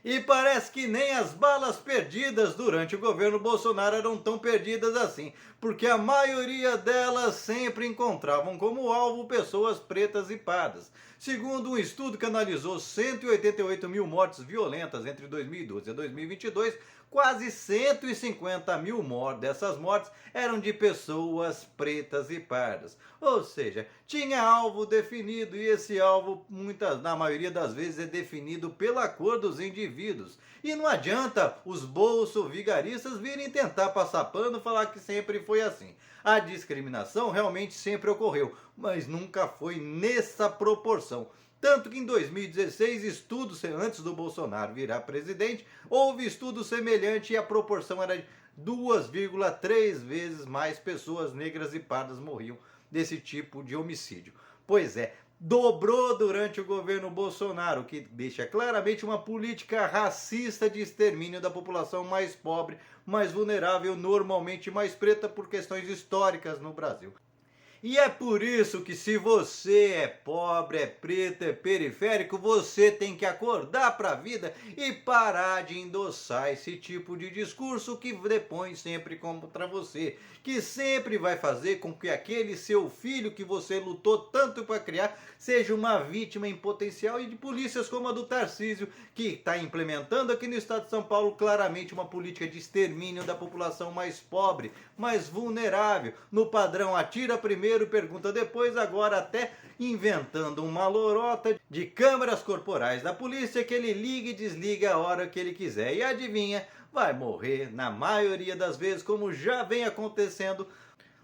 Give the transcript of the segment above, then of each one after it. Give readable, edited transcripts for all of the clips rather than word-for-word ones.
E parece que nem as balas perdidas durante o governo Bolsonaro eram tão perdidas assim, porque a maioria delas sempre encontravam como alvo pessoas pretas e pardas. Segundo um estudo que analisou 188 mil mortes violentas entre 2012 e 2022, quase 150 mil dessas mortes eram de pessoas pretas e pardas. Ou seja, tinha alvo definido e esse alvo, na maioria das vezes, é definido pela cor dos indivíduos. E não adianta os bolsovigaristas virem tentar passar pano e falar que sempre foi assim. A discriminação realmente sempre ocorreu, mas nunca foi nessa proporção. Tanto que em 2016, estudos antes do Bolsonaro virar presidente, houve estudo semelhante e a proporção era de 2,3 vezes mais pessoas negras e pardas morriam desse tipo de homicídio. Pois é, dobrou durante o governo Bolsonaro, que deixa claramente uma política racista de extermínio da população mais pobre, mais vulnerável, normalmente mais preta por questões históricas no Brasil. E é por isso que se você é pobre, é preto, é periférico, você tem que acordar para a vida e parar de endossar esse tipo de discurso que depõe sempre contra você, que sempre vai fazer com que aquele seu filho que você lutou tanto para criar seja uma vítima em potencial e de polícias como a do Tarcísio, que está implementando aqui no estado de São Paulo claramente uma política de extermínio da população mais pobre, mais vulnerável, no padrão atira primeiro e pergunta depois, agora até inventando uma lorota de câmeras corporais da polícia que ele liga e desliga a hora que ele quiser. E adivinha, vai morrer na maioria das vezes, como já vem acontecendo,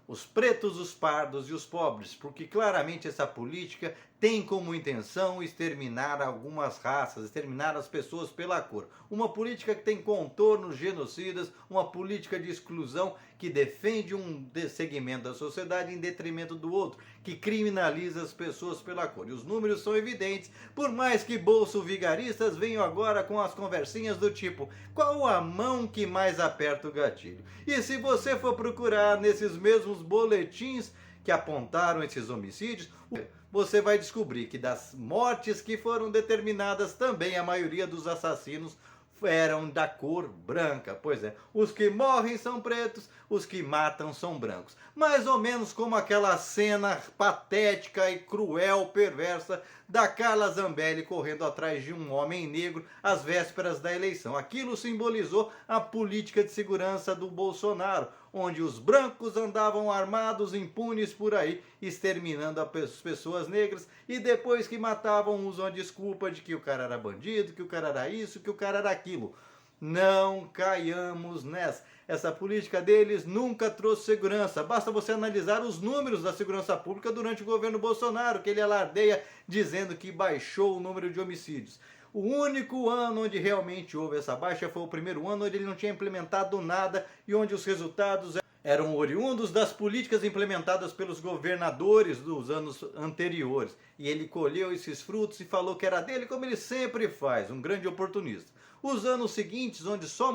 os pretos, os pardos e os pobres, porque claramente essa política tem como intenção exterminar algumas raças, exterminar as pessoas pela cor. Uma política que tem contornos genocidas, uma política de exclusão que defende um segmento da sociedade em detrimento do outro, que criminaliza as pessoas pela cor. E os números são evidentes, por mais que bolsovigaristas venham agora com as conversinhas do tipo, qual a mão que mais aperta o gatilho? E se você for procurar nesses mesmos boletins que apontaram esses homicídios, você vai descobrir que das mortes que foram determinadas também a maioria dos assassinos eram da cor branca. Pois é, os que morrem são pretos, os que matam são brancos. Mais ou menos como aquela cena patética e cruel, perversa, da Carla Zambelli correndo atrás de um homem negro às vésperas da eleição. Aquilo simbolizou a política de segurança do Bolsonaro, onde os brancos andavam armados, impunes por aí, exterminando as pessoas negras, e depois que matavam usam a desculpa de que o cara era bandido, que o cara era isso, que o cara era aquilo. Não caiamos nessa. Essa política deles nunca trouxe segurança. Basta você analisar os números da segurança pública durante o governo Bolsonaro, que ele alardeia dizendo que baixou o número de homicídios. O único ano onde realmente houve essa baixa foi o primeiro ano onde ele não tinha implementado nada e onde os resultados eram oriundos das políticas implementadas pelos governadores dos anos anteriores. E ele colheu esses frutos e falou que era dele, como ele sempre faz, um grande oportunista. Os anos seguintes, onde só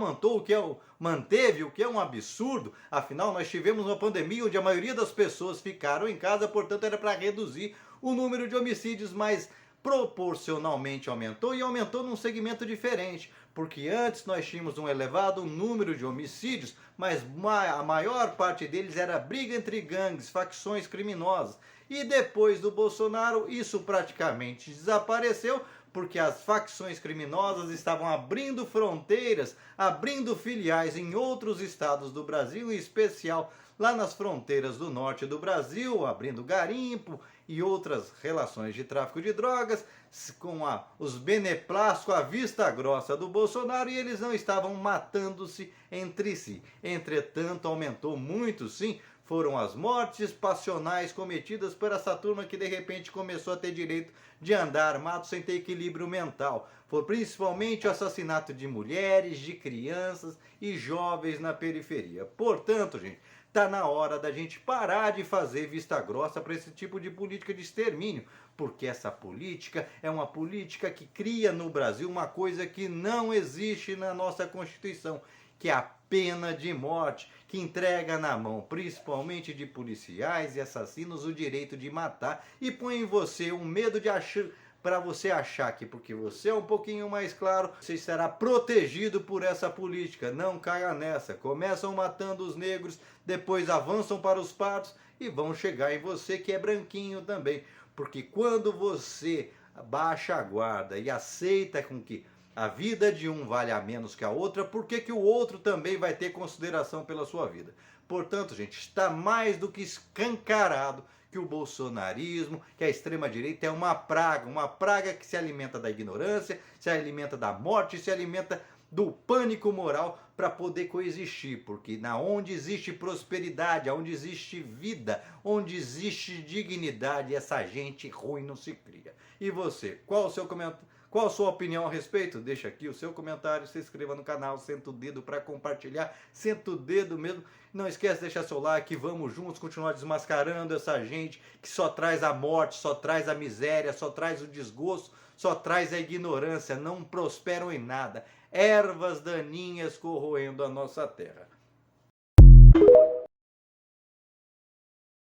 manteve o que é um absurdo, afinal nós tivemos uma pandemia onde a maioria das pessoas ficaram em casa, portanto era para reduzir o número de homicídios, mas proporcionalmente aumentou e aumentou num segmento diferente, porque antes nós tínhamos um elevado número de homicídios, mas a maior parte deles era briga entre gangues, facções criminosas. E depois do Bolsonaro, isso praticamente desapareceu, porque as facções criminosas estavam abrindo fronteiras, abrindo filiais em outros estados do Brasil, em especial lá nas fronteiras do norte do Brasil, abrindo garimpo e outras relações de tráfico de drogas, com os beneplácitos, a vista grossa do Bolsonaro, e eles não estavam matando-se entre si. Entretanto, aumentou muito, sim, foram as mortes passionais cometidas por essa turma que de repente começou a ter direito de andar armado sem ter equilíbrio mental. Foi principalmente o assassinato de mulheres, de crianças e jovens na periferia. Portanto, gente, tá na hora da gente parar de fazer vista grossa para esse tipo de política de extermínio, porque essa política é uma política que cria no Brasil uma coisa que não existe na nossa Constituição, que é a pena de morte, que entrega na mão principalmente de policiais e assassinos o direito de matar e põe em você um medo de para você achar que porque você é um pouquinho mais claro, você estará protegido por essa política. Não caia nessa. Começam matando os negros, depois avançam para os pardos e vão chegar em você que é branquinho também. Porque quando você baixa a guarda e aceita com que a vida de um vale a menos que a outra, por que o outro também vai ter consideração pela sua vida? Portanto, gente, está mais do que escancarado que o bolsonarismo, que a extrema-direita é uma praga que se alimenta da ignorância, se alimenta da morte, se alimenta do pânico moral para poder coexistir, porque na onde existe prosperidade, onde existe vida, onde existe dignidade, essa gente ruim não se cria. E você, qual o seu comentário? Qual a sua opinião a respeito? Deixa aqui o seu comentário, se inscreva no canal, senta o dedo para compartilhar, senta o dedo mesmo. Não esquece de deixar seu like, vamos juntos continuar desmascarando essa gente que só traz a morte, só traz a miséria, só traz o desgosto, só traz a ignorância, não prosperam em nada. Ervas daninhas corroendo a nossa terra.